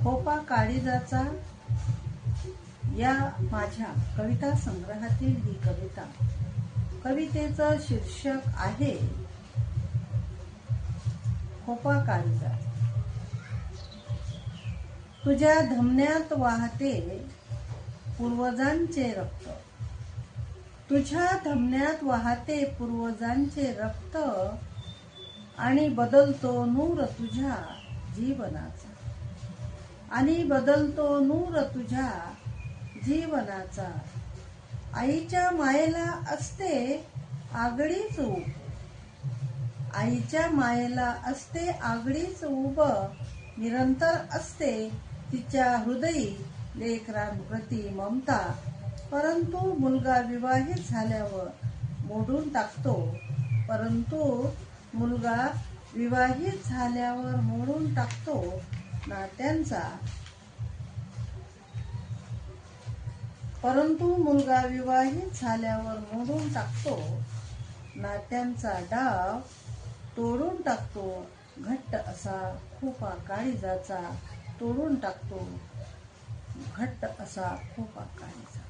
खोपा काळीजाचा या माझ्या कविता संग्रहातील ही कविता. कवितेचं शीर्षक आहे खोपा काळीजा. तुझ्या धमन्यात वाहते पूर्वजांचे रक्त, तुझ्या धमन्यात वाहते पूर्वजांचे रक्त, आणि बदलतो नूर तुझ्या जीवनाचा, आणि बदलतो नूर तुझ्या जीवनाचा. आईच्या मायेला असते आगळीच ऊब, आईच्या मायेला असते आगळीच ऊब, निरंतर असते तिच्या हृदयी लेकरांप्रती ममता. परंतु मुलगा विवाहित झाल्यावर मोडून टाकतो, परंतु मुलगा विवाहित झाल्यावर मोडून टाकतो नात्यांचा, परंतु मुलगा विवाहित झाल्यावर मोडून टाकतो नात्यांचा डाव, तोडून टाकतो घट्ट असा खोपा काळीजाचा, तोडून टाकतो घट्ट असा खोपा काळीजा.